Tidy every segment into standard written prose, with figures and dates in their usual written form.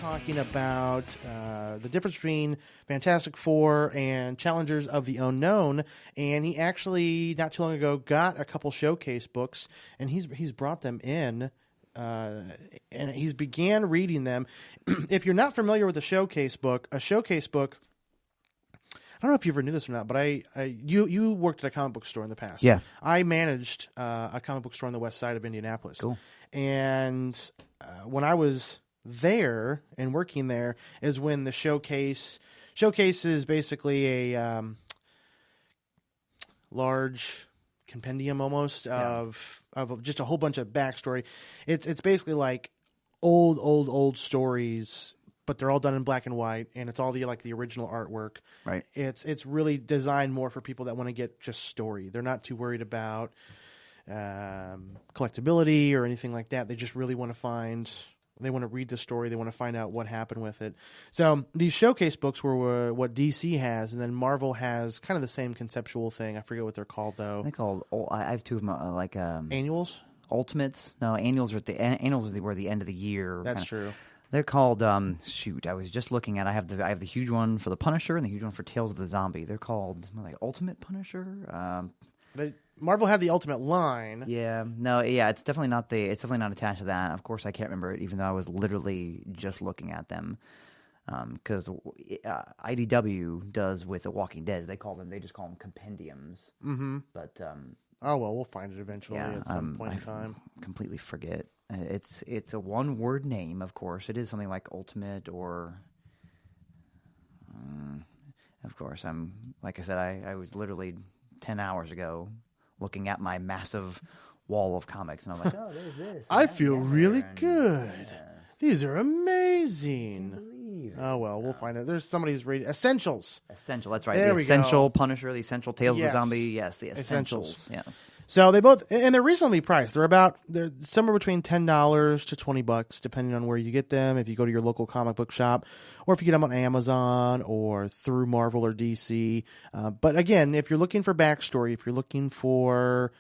talking about the difference between Fantastic Four and Challengers of the Unknown, and he actually not too long ago got a couple showcase books, and he's brought them in. And he's began reading them. If you're not familiar with a showcase book, I don't know if you ever knew this or not, but you worked at a comic book store in the past. Yeah. I managed a comic book store on the west side of Indianapolis. Cool. And when I was there and working there is when the showcase is basically a large compendium almost of just a whole bunch of backstory. It's basically like old stories, but they're all done in black and white, and it's all the original artwork. Right. It's really designed more for people that want to get just story. They're not too worried about collectability or anything like that. They just really want to read the story. They want to find out what happened with it. So these showcase books were what DC has, and then Marvel has kind of the same conceptual thing. I forget what they're called though. They're called. I have two of them. Annuals. Ultimates. No, annuals are were the end of the year. That's true. They're called. I was just looking at. I have the huge one for the Punisher and the huge one for Tales of the Zombie. They're called Ultimate Punisher. Marvel had the Ultimate line. Yeah, no, yeah, it's definitely not attached to that. Of course, I can't remember it, even though I was literally just looking at them. Because IDW does with The Walking Dead, they just call them compendiums. Mm-hmm. But oh well, we'll find it eventually at some point in time. Completely forget. It's a one-word name, of course. It is something like Ultimate or. Of course, like I said, I was literally 10 hours ago looking at my massive wall of comics, and I'm like, oh, there's this. I feel really good. Yes. These are amazing. I can't believe it. Oh, well, we'll find it. There's somebody's reading Essentials. Essential, that's right. There the Essential Punisher, the Essential Tales of the Zombie. Yes, the Essentials. Yes. So they both, and they're reasonably priced. They're somewhere between $10 to $20, depending on where you get them. If you go to your local comic book shop, or if you get them on Amazon or through Marvel or DC. But again, if you're looking for backstory, if you're looking for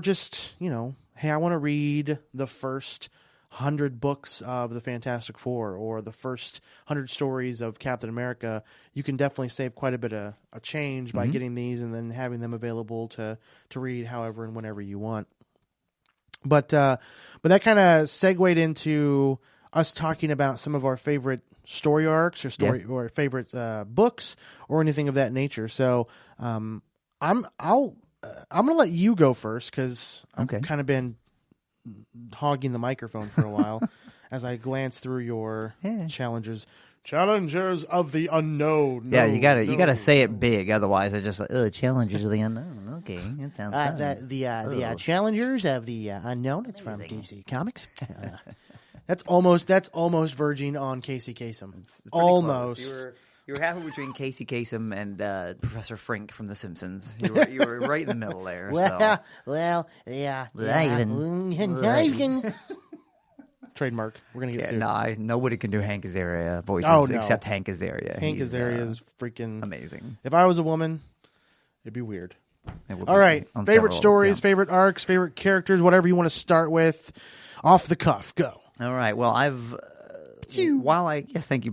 just, hey, I want to read the first 100 books of the Fantastic Four or the first 100 stories of Captain America, you can definitely save quite a bit of change by getting these and then having them available to read however and whenever you want. But that kind of segued into us talking about some of our favorite story arcs or favorite books or anything of that nature. So I'm going to let you go first because I've kind of been hogging the microphone for a while as I glance through your Challengers of the Unknown. You gotta say it big, otherwise I just Challengers of the Unknown. Okay, it sounds fun. The Challengers of the Unknown. It's from DC Comics. That's almost verging on Casey Kasem. Almost. You were halfway between Casey Kasem and Professor Frink from The Simpsons. You were right in the middle there. Trademark. We're gonna get sued. No, nobody can do Hank Azaria voices except Hank Azaria. Hank Azaria is freaking amazing. If I was a woman, it'd be weird. All right, favorite stories, favorite arcs, favorite characters, whatever you want to start with, off the cuff. Go. All right. Well, thank you.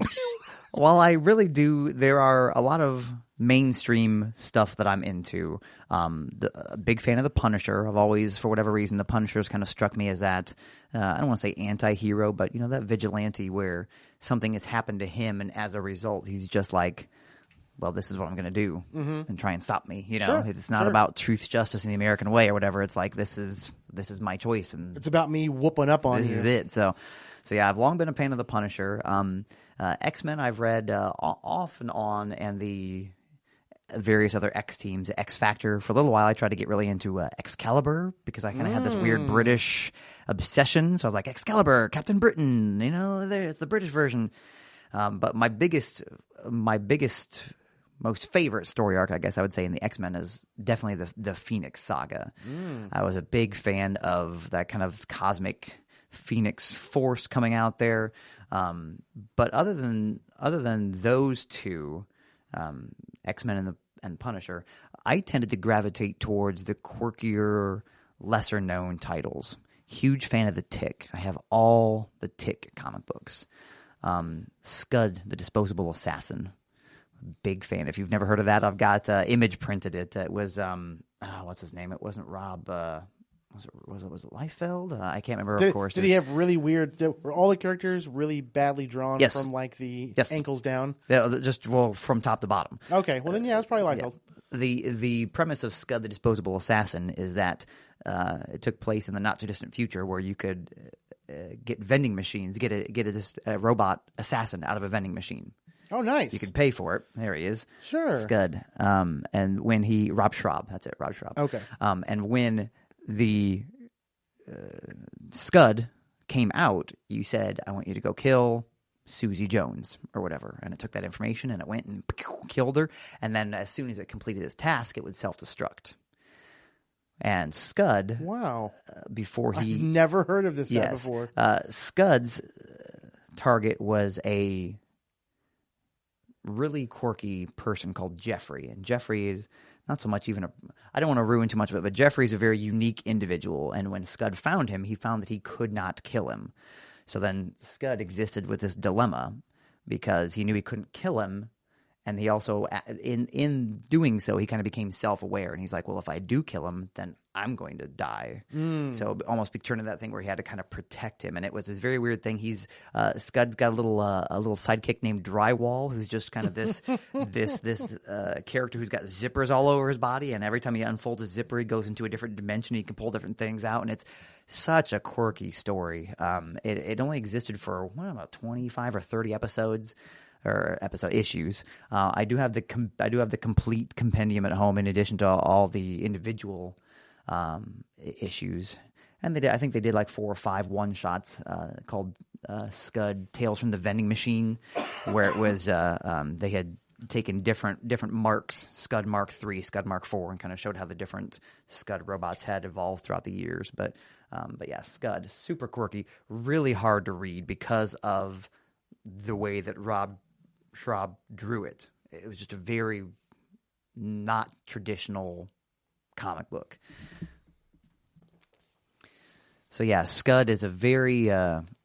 While I really do, there are a lot of mainstream stuff that I'm into. A big fan of The Punisher. I've always, for whatever reason, The Punisher's kind of struck me as that, I don't want to say anti-hero, but, that vigilante where something has happened to him, and as a result, he's just like, well, this is what I'm going to do and try and stop me. Sure, it's not about truth, justice, and the American way or whatever. It's like, this is my choice. And it's about me whooping up on you. This is it. So yeah, I've long been a fan of The Punisher. X-Men I've read off and on, and the various other X teams. X Factor, for a little while I tried to get really into Excalibur because I kind of had this weird British obsession. So I was like, Excalibur, Captain Britain, there's the British version. But my biggest, most favorite story arc, I guess I would say, in the X-Men is definitely the Phoenix Saga. I was a big fan of that kind of cosmic Phoenix force coming out there. But other than those two, X-Men and Punisher, I tended to gravitate towards the quirkier, lesser-known titles. Huge fan of the Tick. I have all the Tick comic books. Scud, the Disposable Assassin. Big fan. If you've never heard of that, I've got Image printed it. It was what's his name? It wasn't Rob. Was it Liefeld? I can't remember. Of course. Did he have really weird? Were all the characters really badly drawn from like the ankles down? Yeah, just from top to bottom. Okay, well then it's probably Liefeld. Yeah. The premise of Scud the Disposable Assassin is that it took place in the not too distant future where you could get vending machines, get a robot assassin out of a vending machine. Oh, nice. You could pay for it. There he is. Sure. Scud. And when Rob Schraub. That's it, Rob Schraub. Okay. And when the Scud came out, you said, I want you to go kill Susie Jones or whatever. And it took that information and it went and killed her. And then as soon as it completed its task, it would self-destruct. And Scud, wow, before he... I've never heard of this guy before. Scud's target was a really quirky person called Jeffrey. And Jeffrey is not so much even I don't want to ruin too much of it, but Jeffrey's a very unique individual. And when Scud found him, he found that he could not kill him. So then Scud existed with this dilemma because he knew he couldn't kill him. And he also, in doing so, he kind of became self-aware. And he's like, well, if I do kill him, then I'm going to die. So almost turned into that thing where he had to kind of protect him. And it was this very weird thing. Scud's got a little sidekick named Drywall, who's just kind of this character who's got zippers all over his body. And every time he unfolds his zipper, he goes into a different dimension. He can pull different things out. And it's such a quirky story. It only existed for, about 25 or 30 episodes. Or episode issues. I do have the complete compendium at home in addition to all the individual issues. And I think they did like 4 or 5 one-shots called Scud Tales from the Vending Machine, where it was they had taken different marks, Scud Mark III, Scud Mark IV, and kind of showed how the different Scud robots had evolved throughout the years. But yeah, Scud, super quirky, really hard to read because of the way that Rob Schraub drew it. It was just a very not traditional comic book. So yeah, Scud is a very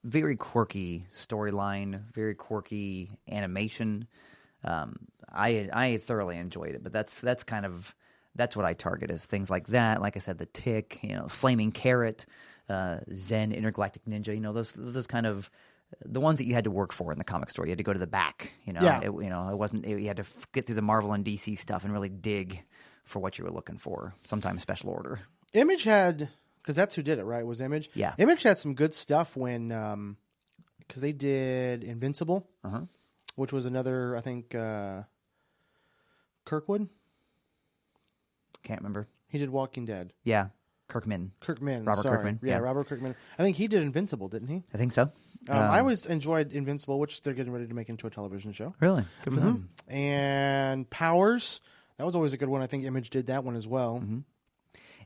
very quirky storyline, very quirky animation. I thoroughly enjoyed it, but that's what I target is things like that. Like I said, the Tick, Flaming Carrot, Zen Intergalactic Ninja, those kind of the ones that you had to work for in the comic store. You had to go to the back, Yeah. It wasn't. You had to get through the Marvel and DC stuff and really dig for what you were looking for. Sometimes special order. Image had, because that's who did it, right? Was Image? Yeah. Image had some good stuff when, because they did Invincible, which was another, I think, Kirkwood. Can't remember. He did Walking Dead. Yeah, Kirkman. Robert Kirkman. Yeah, Robert Kirkman. I think he did Invincible, didn't he? I think so. I always enjoyed Invincible, which they're getting ready to make into a television show. Really? Good for them. And Powers, that was always a good one. I think Image did that one as well.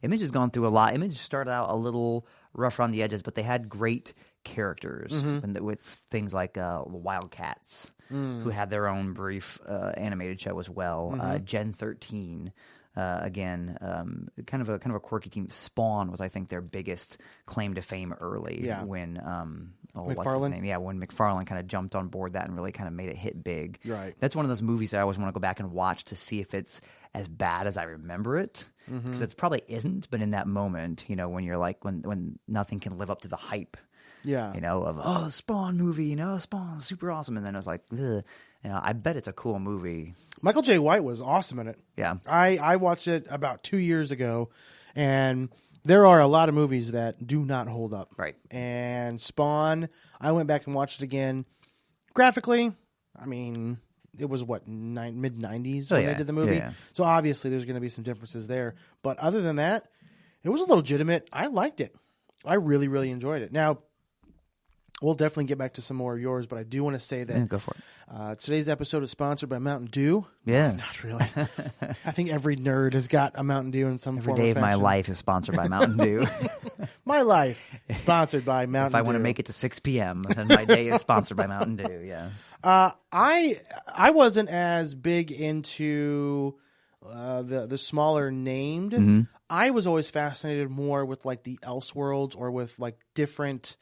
Image has gone through a lot. Image started out a little rough around the edges, but they had great characters with things like the Wildcats, who had their own brief animated show as well. Gen 13. Again, kind of a quirky team. Spawn was, I think, their biggest claim to fame early. Yeah. When what's McFarlane? his name? Yeah, when McFarlane kind of jumped on board that and really kind of made it hit big. Right. That's one of those movies that I always want to go back and watch to see if it's as bad as I remember it. Because it probably isn't, but in that moment, when you're like when nothing can live up to the hype. Yeah. Of Spawn movie, Spawn's super awesome, and then I was like, ugh. I bet it's a cool movie. Michael J. White was awesome in it. Yeah. I watched it about 2 years ago, and there are a lot of movies that do not hold up. Right. And Spawn, I went back and watched it again. Graphically, I mean, it was mid-90s when they did the movie. Yeah. So obviously there's going to be some differences there. But other than that, it was legitimate. I liked it. I really, really enjoyed it. Now, we'll definitely get back to some more of yours, but I do want to say that go for it. Today's episode is sponsored by Mountain Dew. Yeah. Not really. I think every nerd has got a Mountain Dew in some Every form day of of my fashion. life is sponsored by Mountain Dew. My life is sponsored by Mountain If I Dew. want to make it to 6 p.m., then my day is sponsored by Mountain Dew, yes. I wasn't as big into the smaller named. I was always fascinated more with like the Elseworlds or with like different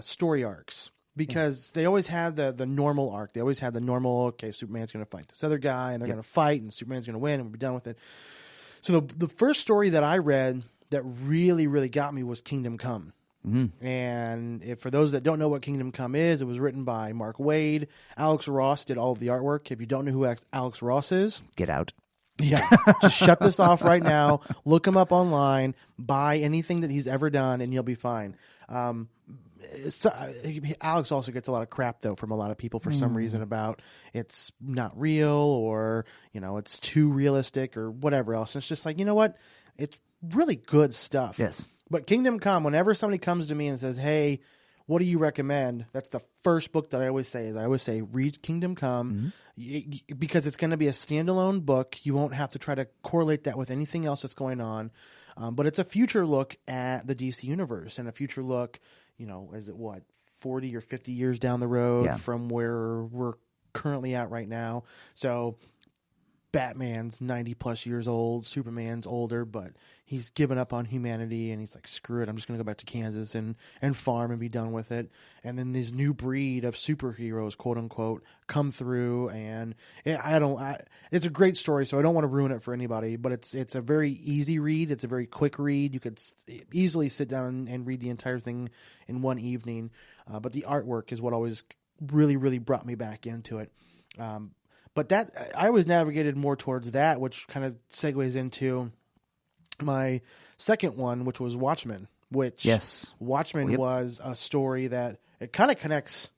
story arcs. because they always had the normal arc. They always had the normal, okay, Superman's going to fight this other guy, and they're going to fight, and Superman's going to win, and we'll be done with it. So the first story that I read that really, really got me was Kingdom Come. Mm-hmm. And for those that don't know what Kingdom Come is, it was written by Mark Waid. Alex Ross did all of the artwork. If you don't know who Alex Ross is, Get out. yeah, just shut this off right now. Look him up online. Buy anything that he's ever done, and you'll be fine. Alex also gets a lot of crap though from a lot of people for some reason about it's not real or it's too realistic or whatever else. And it's just like, you know what? It's really good stuff. Yes. But Kingdom Come, whenever somebody comes to me and says, "Hey, what do you recommend?" That's the first book that I always say, read Kingdom Come, because it's going to be a standalone book. You won't have to try to correlate that with anything else that's going on. But it's a future look at the DC universe and a future look, is it 40 or 50 years down the road from where we're currently at right now. So Batman's 90 plus years old, Superman's older, but he's given up on humanity and he's like, screw it, I'm just going to go back to Kansas and farm and be done with it. And then this new breed of superheroes, quote unquote, come through, and it's a great story, so I don't want to ruin it for anybody, but it's a very easy read. It's a very quick read. You could easily sit down and read the entire thing in one evening. But the artwork is what always really, really brought me back into it. But that I was navigated more towards that, which kind of segues into my second one, which was Watchmen. Watchmen was a story that it kind of connects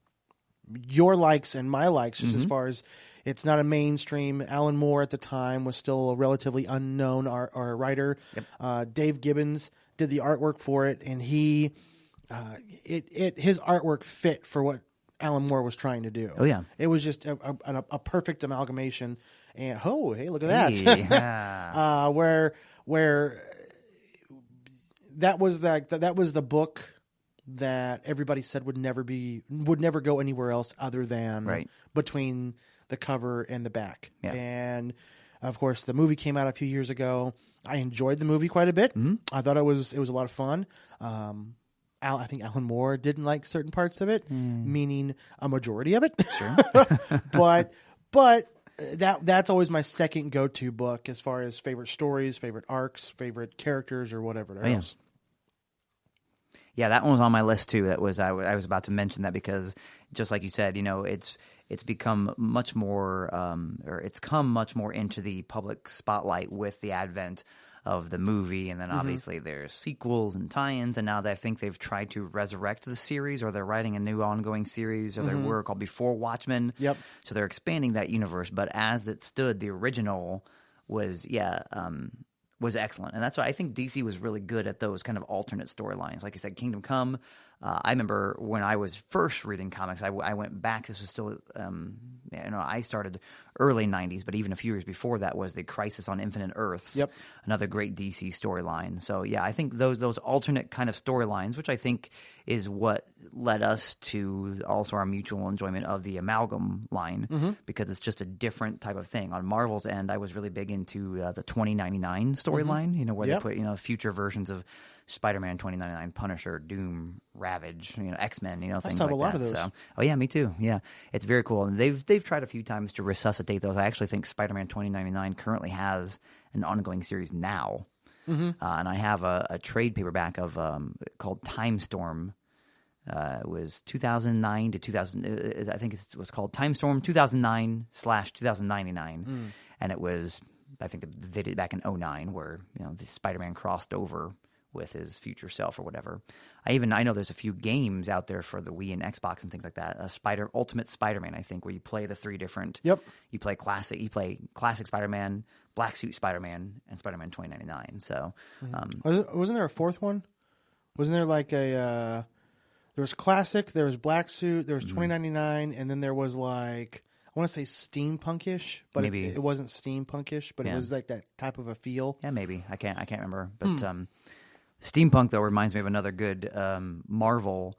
your likes and my likes, just as far as it's not a mainstream. Alan Moore at the time was still a relatively unknown writer. Dave Gibbons did the artwork for it, and his artwork fit for what Alan Moore was trying to do. Oh yeah, it was just a perfect amalgamation. And hey, look at that! Yeah. Where that was the book that everybody said would never go anywhere else other than between the cover and the back. Yeah. And of course, the movie came out a few years ago. I enjoyed the movie quite a bit. I thought it was a lot of fun. I think Alan Moore didn't like certain parts of it, meaning a majority of it. Sure. but that's always my second go-to book as far as favorite stories, favorite arcs, favorite characters, or whatever else. Yeah, that one was on my list too. I was about to mention that because, just like you said, it's become much more, or it's come much more into the public spotlight with the advent of the movie, and then obviously there's sequels and tie-ins, and now I think they've tried to resurrect the series, or they're writing a new ongoing series, or they were called Before Watchmen. Yep. So they're expanding that universe, but as it stood, the original was excellent, and that's why I think DC was really good at those kind of alternate storylines. Like I said, Kingdom Come. I remember when I was first reading comics, I went back. This was still, I started early 90s, but even a few years before that was the Crisis on Infinite Earths. Yep. Another great DC storyline. So yeah, I think those alternate kind of storylines, which I think is what led us to also our mutual enjoyment of the Amalgam line, because it's just a different type of thing. On Marvel's end, I was really big into the 2099 storyline, where they put future versions of Spider-Man 2099, Punisher, Doom, Ravage, X-Men, things like a lot that. Of those. So, oh yeah, me too. Yeah, it's very cool, and they've tried a few times to resuscitate those. I actually think Spider-Man 2099 currently has an ongoing series now, and I have a trade paperback of called Time Storm. It was 2009 to 2000. I think it was called Time Storm 2009/2099, and it was, I think they did it back in 2009, where the Spider-Man crossed over with his future self or whatever. I know there's a few games out there for the Wii and Xbox and things like that. Ultimate Spider-Man, I think, where you play the three different. Yep. You play classic Spider-Man, Black Suit Spider-Man, and Spider-Man 2099. So, wasn't there a fourth one? Wasn't there like a? There was classic, there was Black Suit, there was 2099, and then there was like, I want to say steampunkish, but it wasn't steampunkish, but it was like that type of a feel. Yeah, maybe. I can't remember, but. Steampunk, though, reminds me of another good Marvel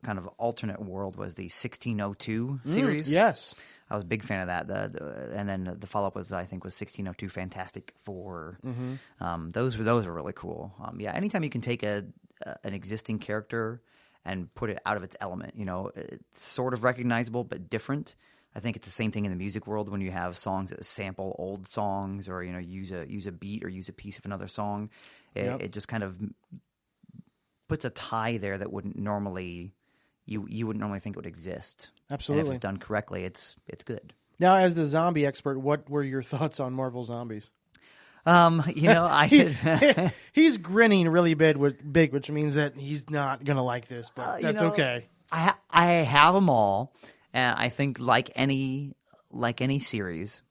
kind of alternate world was the 1602 series. Yes. I was a big fan of that. And then the follow-up was 1602 Fantastic Four. Those were really cool. Anytime you can take an existing character and put it out of its element. It's sort of recognizable but different. I think it's the same thing in the music world when you have songs that sample old songs or use a beat or use a piece of another song. It just kind of puts a tie there that wouldn't normally you wouldn't normally think it would exist. Absolutely. And if it's done correctly, it's good. Now, as the zombie expert, what were your thoughts on Marvel Zombies? He's grinning really big, which means that he's not gonna like this, but that's okay. I have them all, and I think like any series,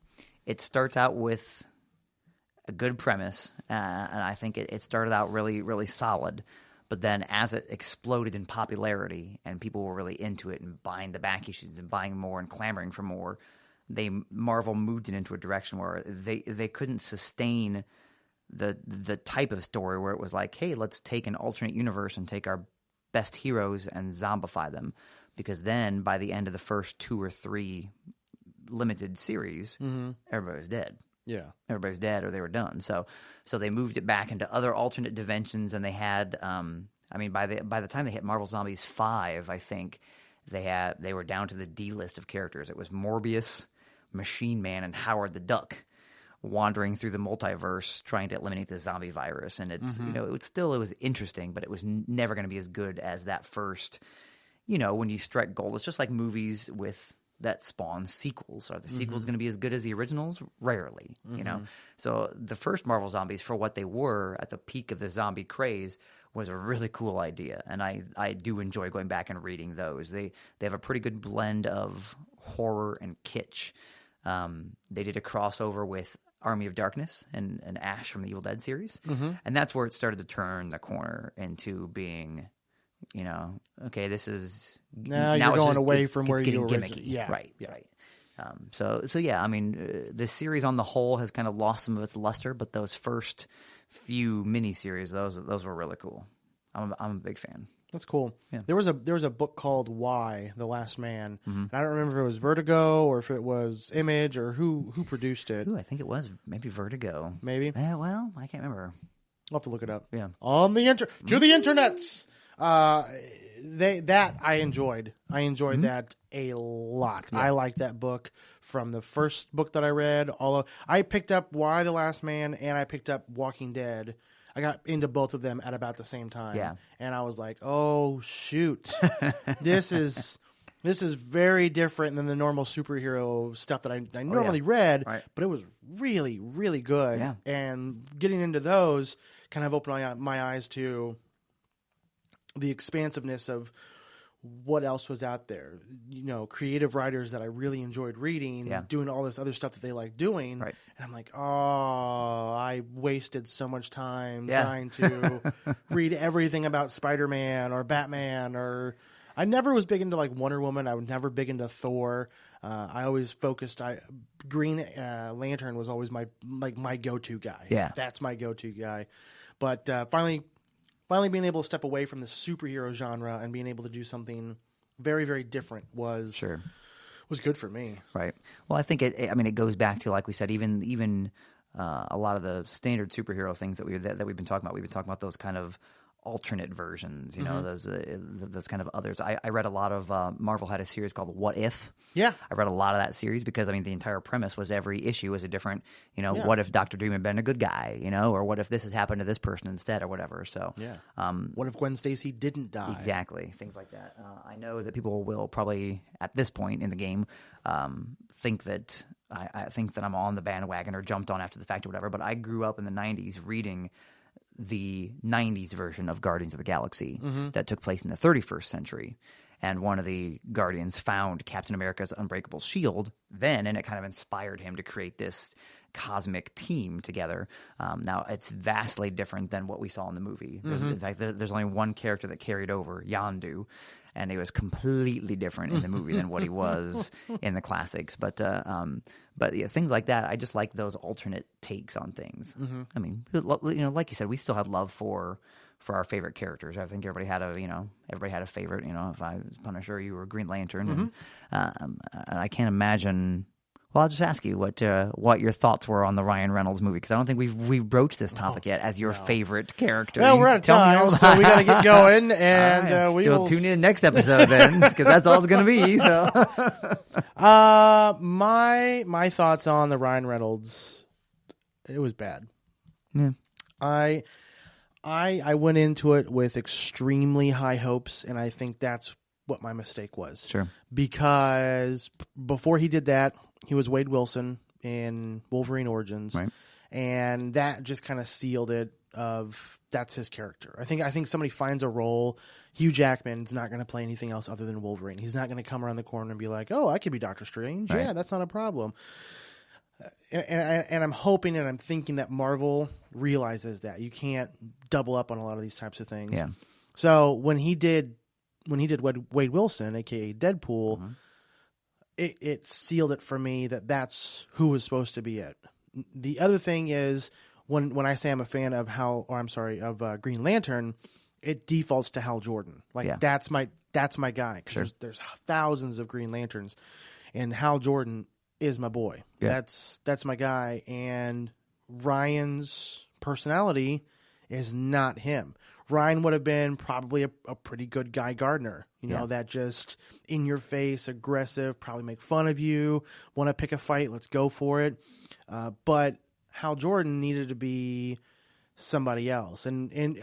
it starts out with a good premise, and I think it started out really, really solid. But then as it exploded in popularity and people were really into it and buying the back issues and buying more and clamoring for more, Marvel moved it into a direction where they couldn't sustain the type of story where it was like, hey, let's take an alternate universe and take our best heroes and zombify them. Because then by the end of the first 2 or 3 limited series, everybody was dead. Yeah, everybody's dead or they were done. So they moved it back into other alternate dimensions, and they had. By the time they hit Marvel Zombies 5, I think they were down to the D list of characters. It was Morbius, Machine Man, and Howard the Duck wandering through the multiverse trying to eliminate the zombie virus. And it's it was interesting, but it was never going to be as good as that first. When you strike gold, it's just like movies that spawn sequels. Are the sequels going to be as good as the originals? Rarely, So the first Marvel Zombies, for what they were at the peak of the zombie craze, was a really cool idea, and I do enjoy going back and reading those. They have a pretty good blend of horror and kitsch. They did a crossover with Army of Darkness and Ash from the Evil Dead series, and that's where it started to turn the corner into being. Okay, this is now you're going away from where you were gimmicky. Yeah, right. So yeah, I mean, the series on the whole has kind of lost some of its luster, but those first few miniseries, those were really cool. I'm a big fan. That's cool. Yeah. There was a book called Why, The Last Man. And I don't remember if it was Vertigo or if it was Image or who produced it. Ooh, I think it was maybe Vertigo. Maybe. Well, I can't remember. I'll have to look it up. Yeah. On the to the internets. That I enjoyed. I enjoyed that a lot. Yeah. I liked that book from the first book that I read. Although I picked up Why the Last Man and I picked up Walking Dead. I got into both of them at about the same time. Yeah. And I was like, oh shoot. This is very different than the normal superhero stuff that I normally read, right. But it was really, really good. Yeah. And getting into those kind of opened my eyes to the expansiveness of what else was out there. Creative writers that I really enjoyed reading, doing all this other stuff that they like doing. Right. And I'm like, oh, I wasted so much time trying to read everything about Spider-Man or Batman or... I never was big into like Wonder Woman. I was never big into Thor. I always focused. Green Lantern was always my go-to guy. Yeah, that's my go-to guy. But finally being able to step away from the superhero genre and being able to do something very, very different was good for me. Right. Well, I think it goes back to, like we said, even a lot of the standard superhero things that we've been talking about. We've been talking about those kind of alternate versions, those kind of others. I read a lot of Marvel had a series called What If. Yeah, I read a lot of that series because the entire premise was every issue was a different. What if Dr. Doom had been a good guy? Or what if this has happened to this person instead, or whatever. So what if Gwen Stacy didn't die? Exactly, things like that. I know that people will probably at this point in the game think that I think that I'm on the bandwagon or jumped on after the fact or whatever. But I grew up in the '90s reading the 90s version of Guardians of the Galaxy that took place in the 31st century. And one of the Guardians found Captain America's unbreakable shield then, and it kind of inspired him to create this cosmic team together. Now, it's vastly different than what we saw in the movie. In fact, there's only one character that carried over, Yondu, and he was completely different in the movie than what he was in the classics. But things like that, I just like those alternate takes on things. Like you said, we still had love for our favorite characters. I think everybody had a favorite. If I was Punisher, you were Green Lantern, and I can't imagine Well, I'll just ask you what your thoughts were on the Ryan Reynolds movie, because I don't think we've broached this topic yet as your favorite character. Well, we're out of time, so we got to get going, and right, we still will tune in next episode then, because that's all it's going to be. So, my thoughts on the Ryan Reynolds, it was bad. Yeah. I went into it with extremely high hopes, and I think that's what my mistake was. Sure. Because before he did that, he was Wade Wilson in Wolverine Origins, Right. and that just kind of sealed it. That's his character. I think somebody finds a role. Hugh Jackman's not going to play anything else other than Wolverine. He's not going to come around the corner and be like, "Oh, I could be Doctor Strange." Right. Yeah, that's not a problem. And I'm hoping and I'm thinking that Marvel realizes that you can't double up on a lot of these types of things. Yeah. So when he did Wade Wilson, aka Deadpool, Mm-hmm. it sealed it for me that that's who was supposed to be it. The other thing is when I say I'm a fan of Green Lantern, it defaults to Hal Jordan. Like Yeah. that's my guy, because Sure. there's thousands of Green Lanterns, and Hal Jordan is my boy. Yeah. That's my guy, and Ryan's personality is not him. Ryan would have been probably a pretty good Guy Gardner, that just in your face, aggressive, probably make fun of you, want to pick a fight, let's go for it. But Hal Jordan needed to be somebody else. And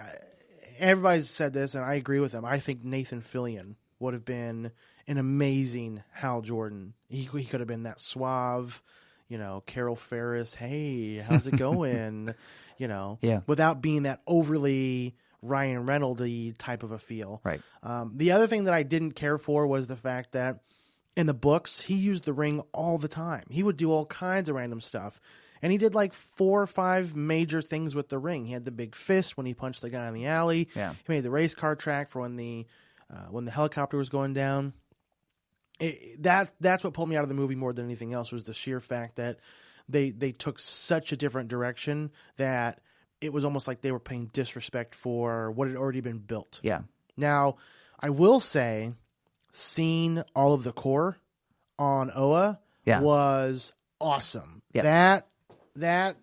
everybody's said this, and I agree with them. I think Nathan Fillion would have been an amazing Hal Jordan. He could have been that suave, Carol Ferris, hey, how's it going? Yeah. Without being that overly Ryan Reynolds-y type of a feel. Right. The other thing that I didn't care for was the fact that in the books, he used the ring all the time. He would do all kinds of random stuff. And he did like 4 or 5 major things with the ring. He had the big fist when he punched the guy in the alley. Yeah. He made the race car track for when the helicopter was going down. That's what pulled me out of the movie more than anything else, was the sheer fact that they took such a different direction that it was almost like they were paying disrespect for what had already been built. Yeah. Now, I will say, seeing all of the core on Oa was awesome. Yeah. That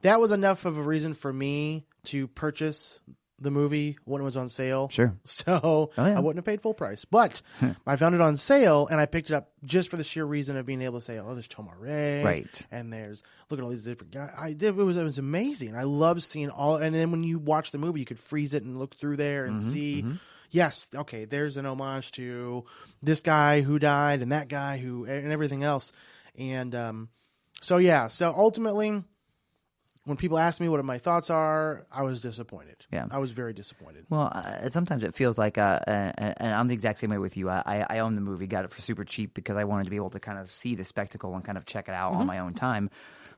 was enough of a reason for me to purchase the movie when it was on sale. Sure. So I wouldn't have paid full price. But I found it on sale, and I picked it up just for the sheer reason of being able to say, oh, there's Tomare. Right. And look at all these different guys. It was amazing. I love seeing all. And then when you watch the movie, you could freeze it and look through there and see, yes, okay, there's an homage to this guy who died and that guy and everything else. And so ultimately, when people ask me what my thoughts are, I was disappointed. Yeah. I was very disappointed. Well, sometimes it feels like, and I'm the exact same way with you. I own the movie, got it for super cheap because I wanted to be able to kind of see the spectacle and kind of check it out on my own time.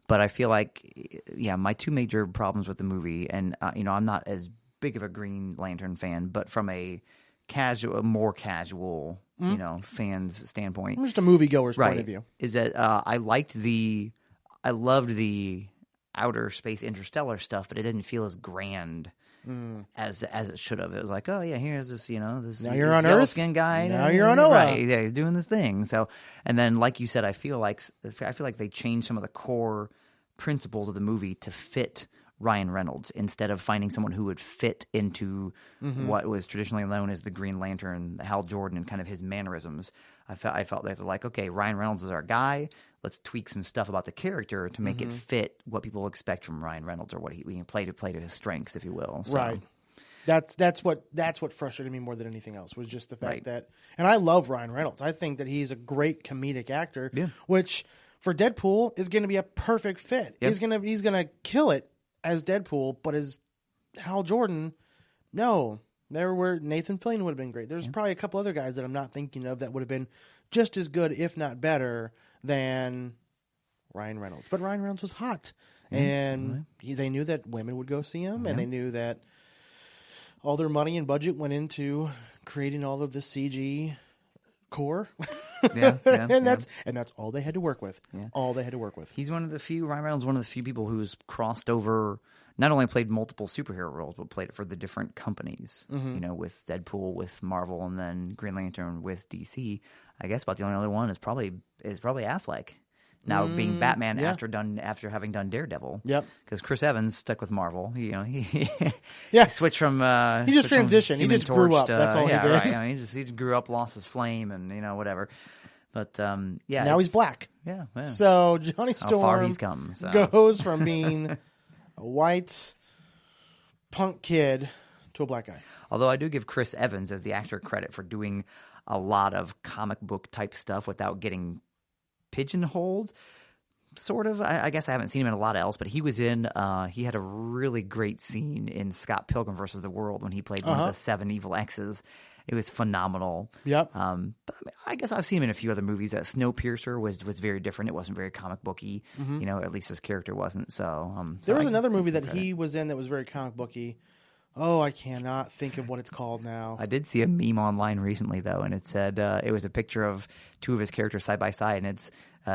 But I feel like, my 2 major problems with the movie, and I'm not as big of a Green Lantern fan, but from a more casual, fans standpoint, Just a moviegoer's point of view, is that I loved the outer space interstellar stuff, but it didn't feel as grand as it should have. It was like, oh yeah, here's this, this now you're on yellow Earth, skin guy. Now you're on Oa. Right, yeah, he's doing this thing. So, and then like you said, I feel like they changed some of the core principles of the movie to fit Ryan Reynolds instead of finding someone who would fit into what was traditionally known as the Green Lantern, Hal Jordan, and kind of his mannerisms. I felt that they're like, okay, Ryan Reynolds is our guy. Let's tweak some stuff about the character to make it fit what people expect from Ryan Reynolds, or what we can play to his strengths, if you will. So. Right. That's what frustrated me more than anything else, was just the fact that, and I love Ryan Reynolds. I think that he's a great comedic actor, which for Deadpool is going to be a perfect fit. Yep. He's gonna kill it as Deadpool, but as Hal Jordan, no. Nathan Fillion would have been great. There's probably a couple other guys that I'm not thinking of that would have been just as good, if not better, than Ryan Reynolds. But Ryan Reynolds was hot, and they knew that women would go see him, and they knew that all their money and budget went into creating all of the CG core. And that's all they had to work with. Yeah. All they had to work with. Ryan Reynolds is one of the few people who's crossed over not only played multiple superhero roles, but played it for the different companies. With Deadpool, with Marvel, and then Green Lantern with DC. I guess about the only other one is probably Affleck. Now being Batman after having done Daredevil. Yep. Because Chris Evans stuck with Marvel. He switched from he just transitioned. He just grew up. That's all he did. Right. He just grew up, lost his flame, and whatever. But now he's black. Yeah. So Johnny Storm how far he's come, goes from being a white punk kid to a black guy. Although I do give Chris Evans as the actor credit for doing a lot of comic book type stuff without getting pigeonholed, sort of. I guess I haven't seen him in a lot else, but he was he had a really great scene in Scott Pilgrim vs. the World when he played one of the 7 evil X's. It was phenomenal. Yep. But I guess I've seen him in a few other movies. Snowpiercer was very different. It wasn't very comic booky. At least his character wasn't. So there was another movie that he was in that was very comic booky. Oh, I cannot think of what it's called now. I did see a meme online recently, though, and it said it was a picture of 2 of his characters side by side, and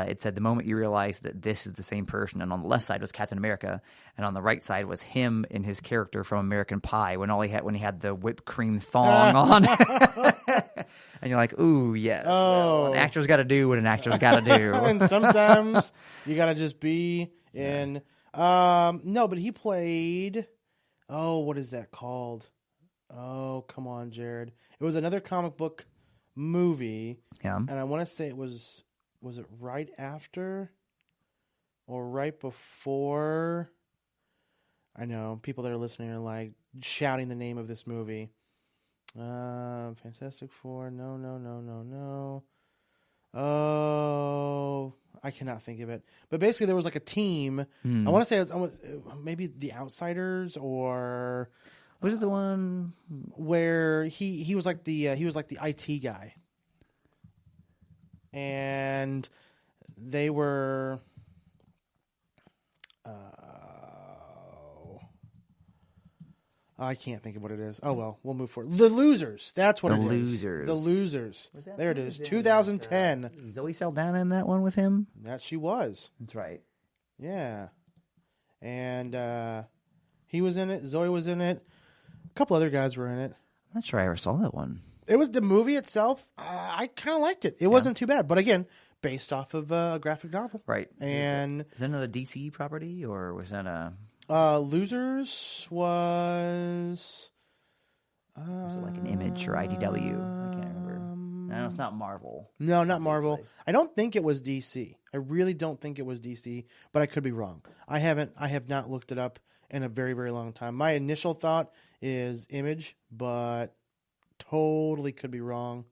it said the moment you realize that this is the same person, and on the left side was Captain America, and on the right side was him and his character from American Pie when he had the whipped cream thong on, and you're like, ooh, yes, well, an actor's got to do what an actor's got to do, and sometimes you got to just be in. No, but he played. Oh, what is that called? Oh, come on, Jared. It was another comic book movie. Yeah. And I want to say it was it right after or right before? I know people that are listening are like shouting the name of this movie. Fantastic Four. No. Oh, I cannot think of it. But basically, there was like a team. I want to say it was maybe The Outsiders, or was it the one where he was like the IT guy, and they were. I can't think of what it is. Oh, well, we'll move forward. The Losers. That's what it is. The Losers. There it is. 2010. Zoe Saldana in that one with him? That she was. That's right. Yeah. And he was in it. Zoe was in it. A couple other guys were in it. I'm not sure I ever saw that one. It was the movie itself. I kind of liked it. It wasn't too bad. But again, based off of a graphic novel. Right. And is that another DC property, or was that a... Losers was it like an Image or IDW? I can't remember. No, it's not Marvel. No, not Marvel. I don't think it was DC. I really don't think it was DC, but I could be wrong. I have not looked it up in a very, very long time. My initial thought is Image, but totally could be wrong.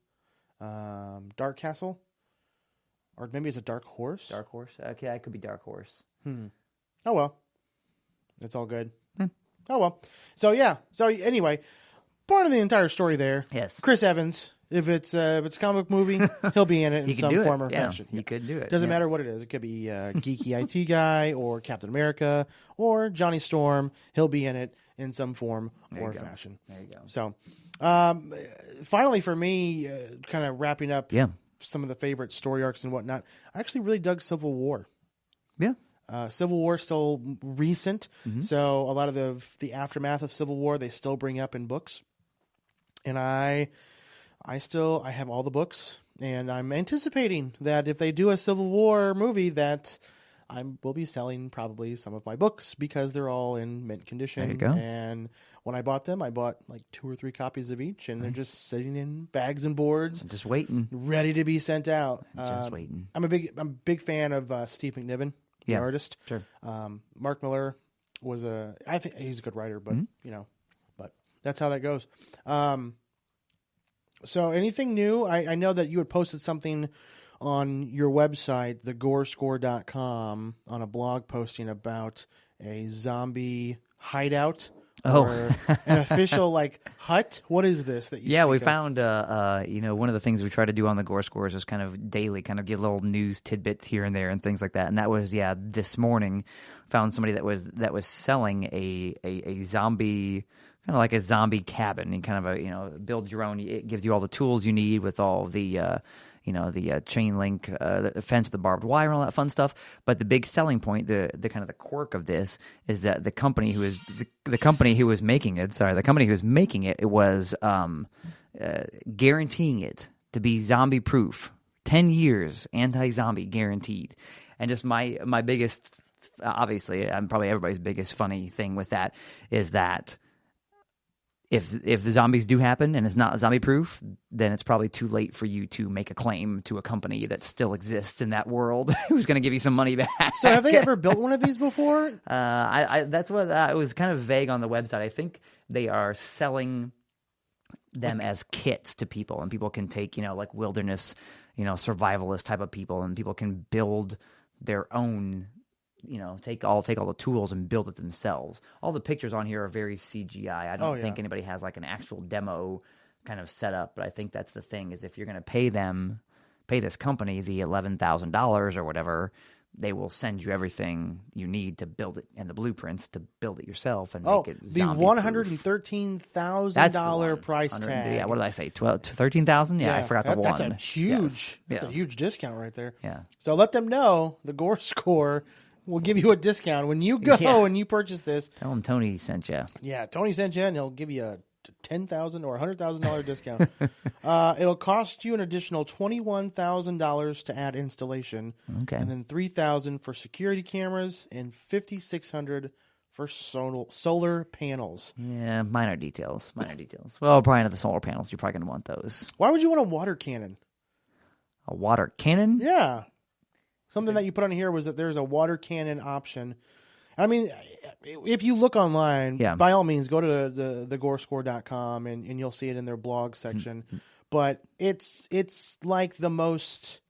Dark Castle? Or maybe it's a Dark Horse? Dark Horse? Okay, I could be Dark Horse. Oh, well. It's all good. Oh, well. So, yeah. So, anyway, part of the entire story there. Yes. Chris Evans, if it's a comic book movie, he'll be in it in some form or fashion. He could do it. Doesn't matter what it is. It could be geeky IT guy or Captain America or Johnny Storm. He'll be in it in some form or fashion. There you go. So, finally for me, kind of wrapping up some of the favorite story arcs and whatnot, I actually really dug Civil War. Yeah. Civil War is still recent, so a lot of the aftermath of Civil War they still bring up in books, and I have all the books, and I'm anticipating that if they do a Civil War movie, that I will be selling probably some of my books because they're all in mint condition. There you go. And when I bought them, I bought like 2 or 3 copies of each, and they're just sitting in bags and boards, just waiting, ready to be sent out. Just waiting. I'm a big fan of Steve McNiven. The artist. Sure. Mark Millar I think he's a good writer, but but that's how that goes. So anything new? I know that you had posted something on your website, thegorescore.com, on a blog posting about a zombie hideout. Or an official like hut. What is this that you? Yeah, we found. One of the things we try to do on the Gore Scores is kind of daily, kind of give little news tidbits here and there and things like that. And that was this morning found somebody that was selling a zombie kind of like a zombie cabin. You kind of build your own. It gives you all the tools you need with all the the chain link, the fence, the barbed wire, and all that fun stuff. But the big selling point, the kind of the quirk of this, is that the company who is the company who was making it. Sorry, the company who was making it. It was guaranteeing it to be zombie proof, 10 years anti-zombie guaranteed. And just my biggest, obviously, probably everybody's biggest funny thing with that is that if the zombies do happen and it's not zombie proof, then it's probably too late for you to make a claim to a company that still exists in that world who's going to give you some money back. So have they ever built one of these before? That's what it was kind of vague on the website. I think they are selling them as kits to people, and people can take, like wilderness, survivalist type of people, and people can build their own, take all the tools and build it themselves. All the pictures on here are very CGI. I don't think anybody has like an actual demo kind of setup, but I think that's the thing, is if you're going to pay this company the $11,000 or whatever, they will send you everything you need to build it and the blueprints to build it yourself and make it zombie the $113,000 price tag. Yeah, what did I say? 13,000? Yeah, I forgot the one. That's a huge. That's a huge discount right there. Yeah. So let them know the Gore Score will give you a discount when you go and you purchase this. Tell them Tony sent you. Yeah, Tony sent you, and he'll give you a $10,000 or $100,000 discount. It'll cost you an additional $21,000 to add installation, and then $3,000 for security cameras and $5,600 for solar panels. Yeah, minor details. Well, probably not the solar panels. You're probably going to want those. Why would you want a water cannon? A water cannon? Yeah. Something that you put on here was that there's a water cannon option. I mean, if you look online, by all means, go to the gorescore.com and you'll see it in their blog section. But it's like the most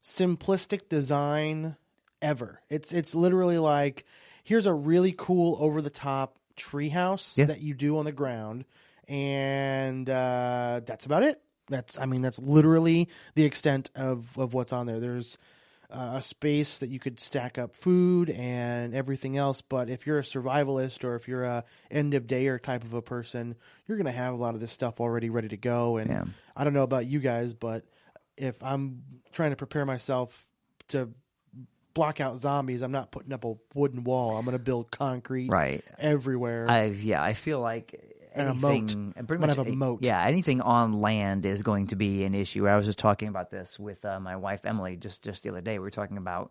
simplistic design ever. It's literally like, here's a really cool over-the-top treehouse that you do on the ground, and that's about it. That's literally the extent of what's on there. There's a space that you could stack up food and everything else. But if you're a survivalist or if you're a end of dayer type of a person, you're going to have a lot of this stuff already ready to go. And I don't know about you guys, but if I'm trying to prepare myself to block out zombies, I'm not putting up a wooden wall. I'm going to build concrete everywhere. I feel like anything, and a moat. Pretty much have a moat. Yeah, anything on land is going to be an issue. I was just talking about this with my wife Emily just the other day. We were talking about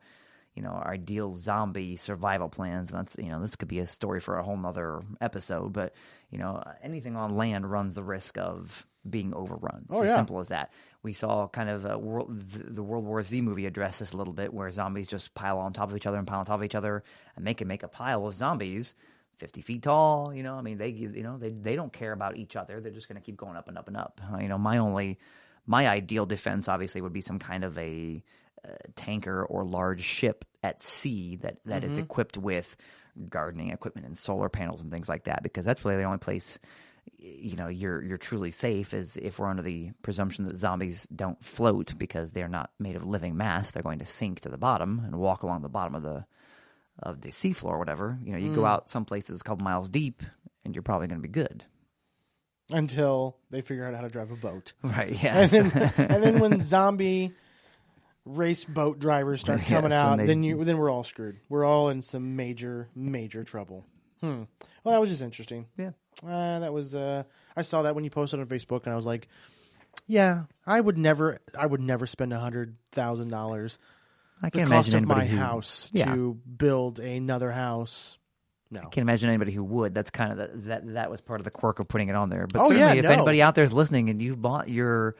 our ideal zombie survival plans, and that's this could be a story for a whole nother episode. But anything on land runs the risk of being overrun. It's as simple as that. We saw kind of the World War Z movie address this a little bit, where zombies just pile on top of each other and pile on top of each other, and they can make a pile of zombies 50 feet tall, they don't care about each other. They're just going to keep going up and up and up. My ideal defense obviously would be some kind of a tanker or large ship at sea that is equipped with gardening equipment and solar panels and things like that, because that's really the only place you're truly safe, is if we're under the presumption that zombies don't float, because they're not made of living mass. They're going to sink to the bottom and walk along the bottom of the seafloor or whatever. You go out some places a couple miles deep and you're probably going to be good. Until they figure out how to drive a boat. Right, yeah. And then when zombie race boat drivers start coming out, then we're all screwed. We're all in some major, major trouble. Well, that was just interesting. Yeah. That was I saw that when you posted on Facebook, and I was like, yeah, I would never spend $100,000. I can't the cost imagine of my anybody house to build another house. No, I can't imagine anybody who would. That's kind of that was part of the quirk of putting it on there. But certainly, if anybody out there is listening and you've bought your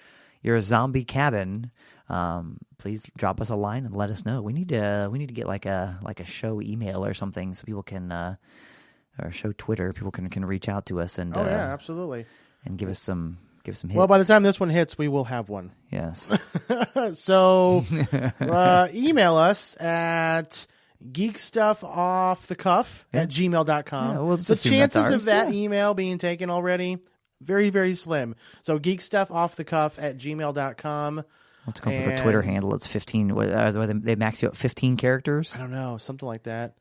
zombie cabin, please drop us a line and let us know. We need to get like a show email or something, so people can or show Twitter. People can reach out to us and absolutely, and give us some hits. Well, by the time this one hits, we will have one. Yes. So email us at geekstuffoffthecuff@gmail.com. Yeah, we'll the chances of that email being taken already, very, very slim. So geekstuffoffthecuff@gmail.com. We'll come up with a Twitter handle. It's 15. They max you at 15 characters. I don't know, something like that.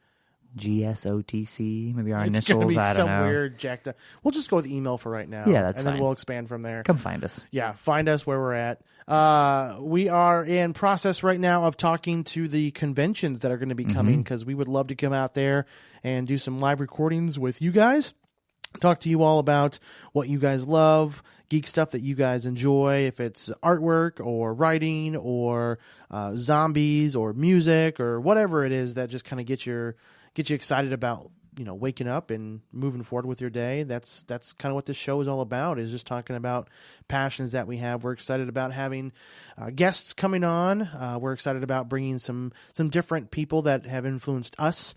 GSOTC, maybe our It's going to initials. be I don't some know. weird jacked up. We'll just go with email for right now. Yeah, that's and then fine. we'll expand from there. Come find us. Yeah, find us where we're at. We are in process right now of talking to the conventions that are going to be coming because we would love to come out there and do some live recordings with you guys. Talk to you all about what you guys love, geek stuff that you guys enjoy, if it's artwork or writing or zombies or music or whatever it is that just kind of get you excited about, you know, waking up and moving forward with your day. That's kind of what this show is all about, is just talking about passions that we have. We're excited about having guests coming on. We're excited about bringing some different people that have influenced us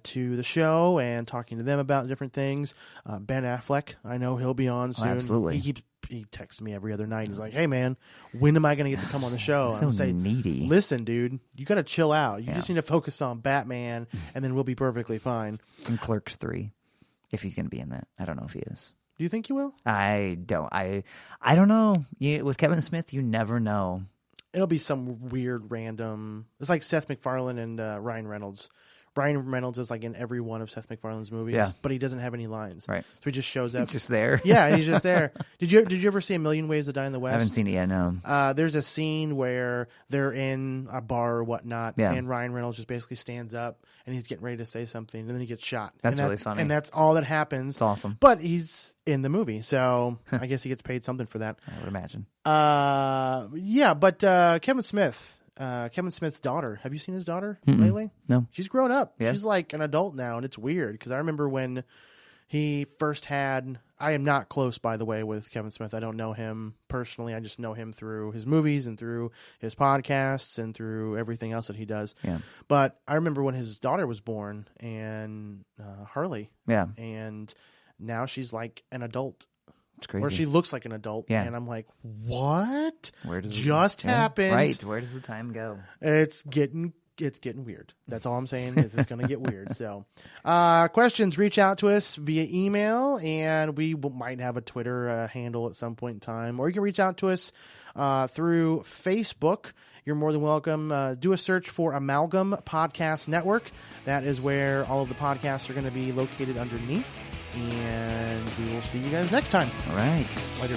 to the show and talking to them about different things. Ben Affleck, I know he'll be on soon. Absolutely. He texts me every other night. He's like, "Hey man, when am I going to get to come on the show?" So I'm saying, needy. "Listen, dude, you got to chill out. You just need to focus on Batman, and then we'll be perfectly fine." And Clerks 3, if he's going to be in that. I don't know if he is. Do you think you will? I don't. I don't know. With Kevin Smith, you never know. It'll be some weird random. It's like Seth MacFarlane and Ryan Reynolds. Ryan Reynolds is like in every one of Seth MacFarlane's movies, but he doesn't have any lines. Right. So he just shows up. He's just there. Yeah, and he's just there. Did you ever see A Million Ways to Die in the West? I haven't seen it yet, no. There's a scene where they're in a bar or whatnot, Yeah. and Ryan Reynolds just basically stands up and he's getting ready to say something, and then he gets shot. That's really funny. And that's all that happens. It's awesome. But he's in the movie, so I guess he gets paid something for that. I would imagine. Yeah, but Kevin Smith's daughter. Have you seen his daughter lately? No. She's grown up. Yeah. She's like an adult now, and it's weird because I remember when he first had. I am not close, by the way, with Kevin Smith. I don't know him personally. I just know him through his movies and through his podcasts and through everything else that he does. Yeah. But I remember when his daughter was born, and Harley. Yeah. And now she's like an adult. It's crazy. Or she looks like an adult. Yeah. And I'm like, what? Where does just happened? Right. Where does the time go? It's getting weird. That's all I'm saying is it's going to get weird. So, questions, reach out to us via email, and we might have a Twitter handle at some point in time, or you can reach out to us through Facebook. You're more than welcome. Do a search for Amalgam Podcast Network. That is where all of the podcasts are going to be located underneath, and we will see you guys next time. All right. Later.